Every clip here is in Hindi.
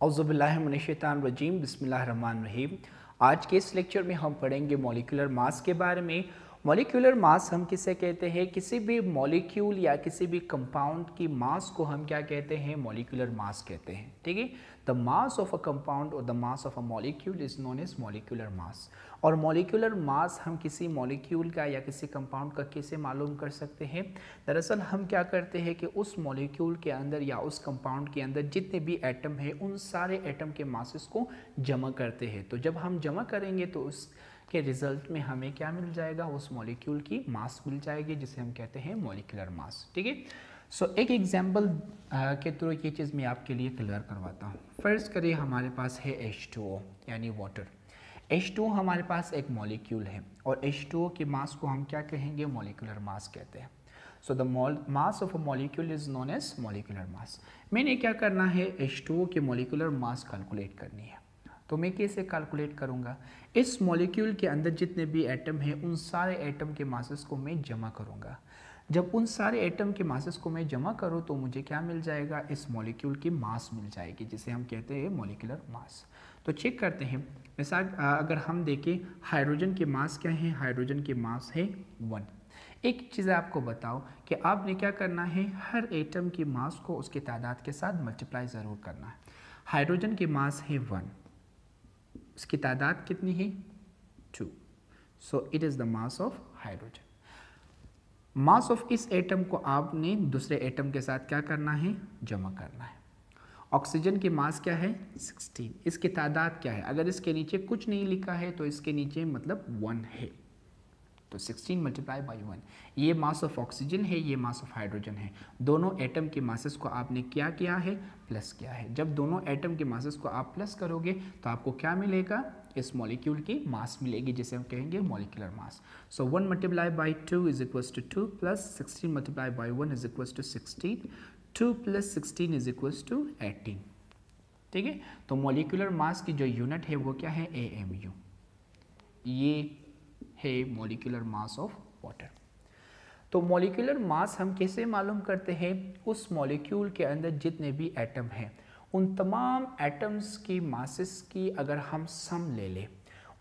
औज़ुबिल्लाहिमिनश्शैतानिर्रजीम बिस्मिल्लाहिर्रहमानिर्रहीम। आज के इस लेक्चर में हम पढ़ेंगे मॉलिक्यूलर मास के बारे में। मॉलिक्यूलर मास हम किसे कहते हैं? किसी भी मॉलिक्यूल या किसी भी कंपाउंड की मास को हम क्या कहते हैं? मॉलिक्यूलर मास कहते हैं। ठीक है, the mass of a compound और the mass of a molecule is known as molecular mass. और मॉलिक्यूलर मास हम किसी मॉलिक्यूल का या किसी कंपाउंड का कैसे मालूम कर सकते हैं? दरअसल हम क्या करते हैं कि उस मॉलिक्यूल के अंदर या उस कंपाउंड के अंदर जितने भी एटम हैं उन सारे एटम के मासेस को जमा करते हैं। तो जब हम जमा करेंगे तो उसके रिजल्ट में हमें क्या मिल जाएगा? उस मॉलिक्यूल की मास मिल जाएगी, जिसे हम कहते हैं मॉलिक्यूलर मास। ठीक है, सो एक एग्जाम्पल के थ्रू ये चीज़ मैं आपके लिए क्लियर करवाता हूँ। फर्स्ट करिए, हमारे पास है H2O यानी वाटर। H2O हमारे पास एक मॉलिक्यूल है और H2O के मास को हम क्या कहेंगे? मॉलिक्यूलर मास कहते हैं। So the mass of a molecule is known as molecular mass. मैंने क्या करना है? H2O के मॉलिक्यूलर मास कैलकुलेट करनी है। तो मैं कैसे कैलकुलेट करूँगा? इस मॉलिक्यूल के अंदर जितने भी एटम हैं उन सारे एटम के मासेस को मैं जमा करूँगा। जब उन सारे एटम के मासेस को मैं जमा करूँ तो मुझे क्या मिल जाएगा? इस मॉलिक्यूल की मास मिल जाएगी, जिसे हम कहते हैं मॉलिक्यूलर मास। तो चेक करते हैं। मिसाल अगर हम देखें, हाइड्रोजन के मास क्या है? हाइड्रोजन के मास है 1। एक चीज़ आपको बताओ कि आपने क्या करना है? हर एटम की मास को उसके तादाद के साथ मल्टीप्लाई ज़रूर करना है। हाइड्रोजन की मास है 1, उसकी तादाद कितनी है? 2। So it is the mass of hydrogen. Mass of इस एटम को आपने दूसरे एटम के साथ क्या करना है? जमा करना है। ऑक्सीजन की मास क्या है? 16। इसकी तादाद क्या है? अगर इसके नीचे कुछ नहीं लिखा है तो इसके नीचे मतलब 1 है, तो 16 मल्टीप्लाई बाई 1। ये मास ऑफ ऑक्सीजन है, ये मास ऑफ हाइड्रोजन है। दोनों एटम के मासेस को आपने क्या किया है? प्लस किया है। जब दोनों एटम के मासेस को आप प्लस करोगे तो आपको क्या मिलेगा? इस मॉलिक्यूल की मास मिलेगी, जिसे हम कहेंगे molecular mass. So 1 multiply by 2 is equals to 2 plus 16 multiply by 1 is equals to 16। 2 plus 16 is equals to 18। ठीक है, तो मॉलिक्यूलर मास की जो यूनिट है वो क्या है? AMU। ये है मॉलिक्यूलर मास ऑफ वाटर। तो मॉलिक्यूलर मास हम कैसे मालूम करते हैं? उस मॉलिक्यूल के अंदर जितने भी एटम हैं उन तमाम एटम्स की मासेस की अगर हम सम ले लें,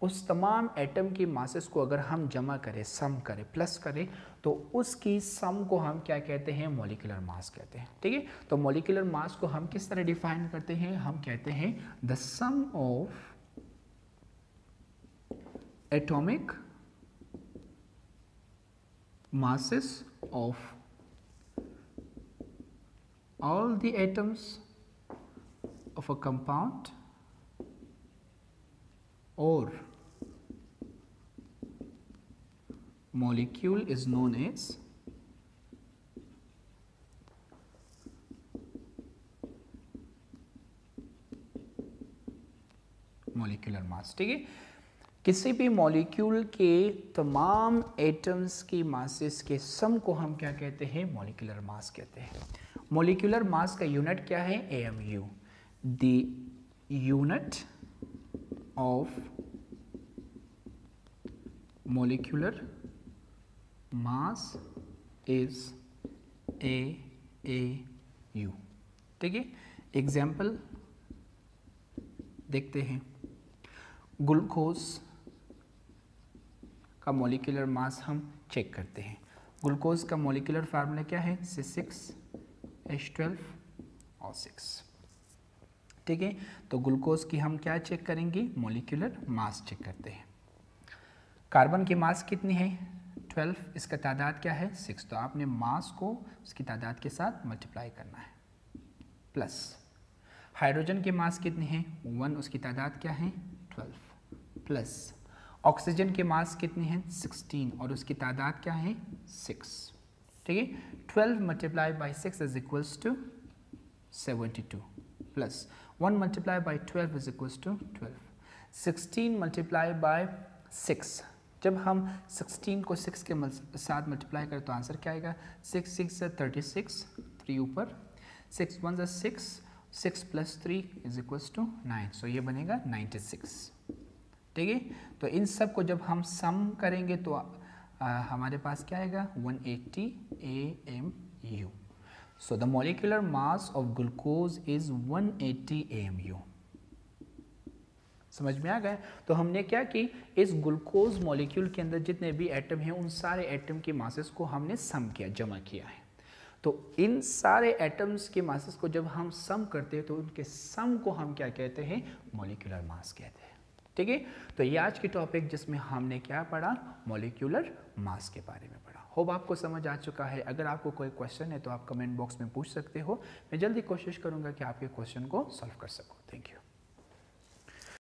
उस तमाम एटम की मासेस को अगर हम जमा करें, सम करें, प्लस करें, तो उसकी सम को हम क्या कहते हैं? मॉलिक्यूलर मास कहते हैं। ठीक है, तो मॉलिक्यूलर मास को हम किस तरह डिफाइन करते हैं? हम कहते हैं the sum of atomic masses of all the atoms of a compound or molecule is known as molecular mass। ठीक है, किसी भी मॉलिक्यूल के तमाम एटम्स की मासेस के सम को हम क्या कहते हैं? मॉलिक्यूलर मास कहते हैं। मॉलिक्यूलर मास का यूनिट क्या है? AMU। The unit of molecular mass is AAU। ठीक है, एग्जाम्पल देखते हैं। ग्लूकोज का मॉलिक्यूलर मास हम चेक करते हैं। ग्लूकोज का मॉलिक्यूलर फार्मूला क्या है? C6H12O6। ठीक है, तो ग्लूकोज की हम क्या चेक करेंगे? मॉलिक्यूलर मास चेक करते हैं। कार्बन की मास कितनी है? 12। इसका तादाद क्या है? 6। तो आपने मास को उसकी तादाद के साथ मल्टीप्लाई करना है, प्लस हाइड्रोजन की मास कितनी है? 1। उसकी तादाद क्या है? 12 प्लस ऑक्सीजन की मास कितनी है? 16 और उसकी तादाद क्या है? 6। ठीक है, 12 multiply by 6 is equals to 72 plus 1 multiply by 12 is equals to 12। 16 multiply by 6, जब हम 16 को 6 के साथ मल्टीप्लाई करें तो आंसर क्या आएगा? 6 6 36, 3 ऊपर, 6 1 6, 6 प्लस 3 इज इक्वल्स टू 9। सो ये बनेगा 96। ठीक है, तो इन सब को जब हम सम करेंगे तो हमारे पास क्या आएगा? 180 AMU। So the molecular mass of glucose is 180 AMU। समझ में आ गया? तो हमने क्या कि इस ग्लूकोज मॉलिक्यूल के अंदर जितने भी एटम हैं उन सारे एटम की मासेस को हमने सम किया, जमा किया है। तो इन सारे एटम्स के मासेस को जब हम सम करते हैं तो उनके सम को हम क्या कहते हैं? मॉलिक्यूलर मास कहते हैं। ठीक है, तो ये आज की टॉपिक जिसमें हमने क्या पढ़ा? मॉलिक्यूलर मास के बारे में पढ़ा। होप आपको समझ आ चुका है। अगर आपको कोई क्वेश्चन है तो आप कमेंट बॉक्स में पूछ सकते हो। मैं जल्दी कोशिश करूंगा कि आपके क्वेश्चन को सॉल्व कर सकूं। Thank you.